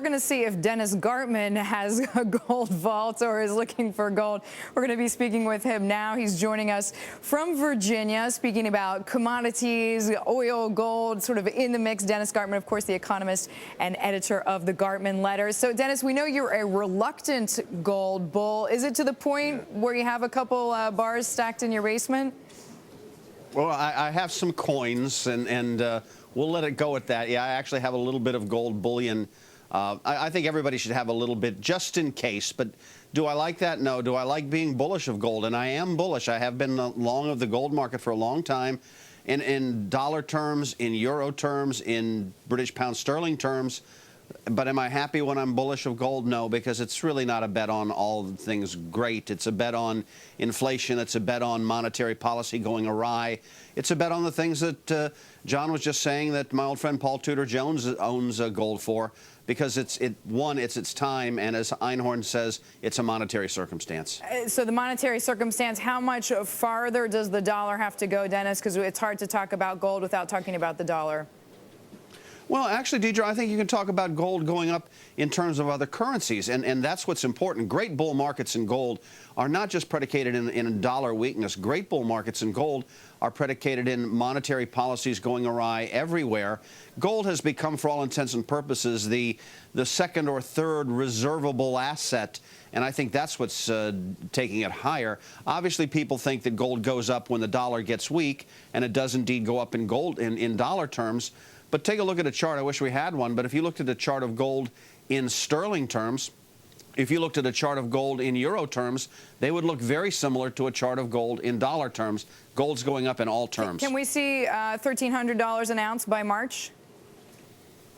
going to see if Dennis Gartman has a gold vault or is looking for gold. We're going to be speaking with him now. He's joining us from Virginia, speaking about commodities, oil, gold, sort of in the mix. Dennis Gartman, of course, the economist and editor of the Gartman Letter. So, Dennis, we know you're a reluctant gold bull. Is it to the point where you have a couple bars stacked in your basement? Well, I have some coins, and we'll let it go at that. Yeah, I actually have a little bit of gold bullion. I think everybody should have a little bit just in case. But do I like that? No. Do I like being bullish of gold? And I am bullish. I have been long of the gold market for a long time. In dollar terms, in euro terms, in British pound sterling terms. But am I happy when I'm bullish of gold? No, because it's really not a bet on all things great. It's a bet on inflation. It's a bet on monetary policy going awry. It's a bet on the things that John was just saying that my old friend Paul Tudor Jones owns gold for, because it's its time, and as Einhorn says, it's a monetary circumstance. So the monetary circumstance, how much farther does the dollar have to go, Dennis? Because it's hard to talk about gold without talking about the dollar. Well, actually, Deirdre, I think you can talk about gold going up in terms of other currencies, and that's what's important. Great bull markets in gold are not just predicated in dollar weakness. Great bull markets in gold are predicated in monetary policies going awry everywhere. Gold has become, for all intents and purposes, the second or third reservable asset, and I think that's what's taking it higher. Obviously, people think that gold goes up when the dollar gets weak, and it does indeed go up in gold in dollar terms. But take a look at a chart. I wish we had one, but if you looked at a chart of gold in sterling terms, if you looked at a chart of gold in euro terms, they would look very similar to a chart of gold in dollar terms. Gold's going up in all terms. Can we see $1,300 an ounce by March?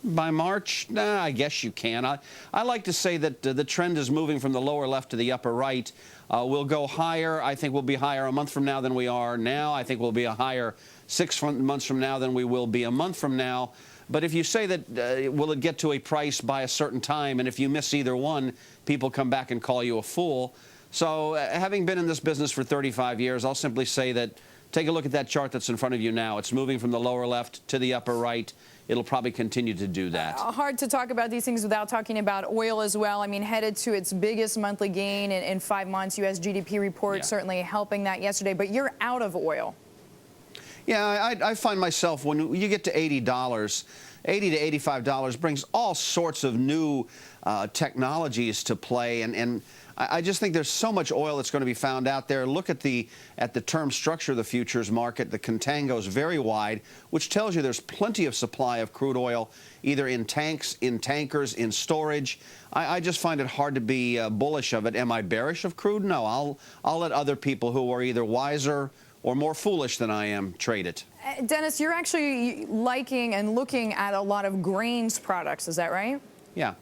By March? Nah, I guess you can. I like to say that the trend is moving from the lower left to the upper right. We'll go higher. I think we'll be higher a month from now than we are now. I think we'll be higher 6 months from now than we will be a month from now. But if you say that will it get to a price by a certain time, and if you miss either one, people come back and call you a fool. So having been in this business for 35 years, I'll simply say that take a look at that chart that's in front of you now. It's moving from the lower left to the upper right. It'll probably continue to do that. Hard to talk about these things without talking about oil as well. I mean, headed to its biggest monthly gain in 5 months. U.S. GDP report certainly helping that yesterday. But you're out of oil. Yeah, I find myself, when you get to $80, $80 to $85 brings all sorts of new technologies to play, and I just think there's so much oil that's going to be found out there. Look at the term structure of the futures market. The contango is very wide, which tells you there's plenty of supply of crude oil, either in tanks, in tankers, in storage. I just find it hard to be bullish of it. Am I bearish of crude? No, I'll let other people who are either wiser or more foolish than I am trade it. Dennis, you're actually liking and looking at a lot of grains products. Is that right? Yeah.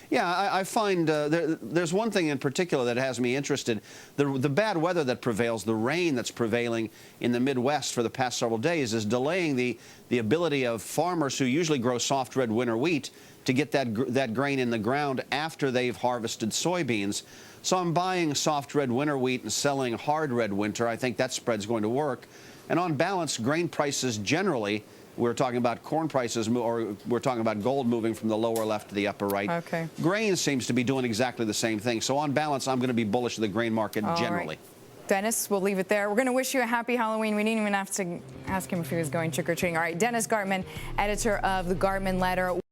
Yeah, I find there's one thing in particular that has me interested. The bad weather that prevails, the rain that's prevailing in the Midwest for the past several days is delaying the ability of farmers who usually grow soft red winter wheat to get that grain in the ground after they've harvested soybeans. So I'm buying soft red winter wheat and selling hard red winter. I think that spread's going to work. And on balance, grain prices generally, we're talking about corn prices, or we're talking about gold moving from the lower left to the upper right. Okay. Grain seems to be doing exactly the same thing. So on balance, I'm going to be bullish of the grain market generally. Right. Dennis, we'll leave it there. We're going to wish you a happy Halloween. We didn't even have to ask him if he was going trick-or-treating. All right, Dennis Gartman, editor of the Gartman Letter.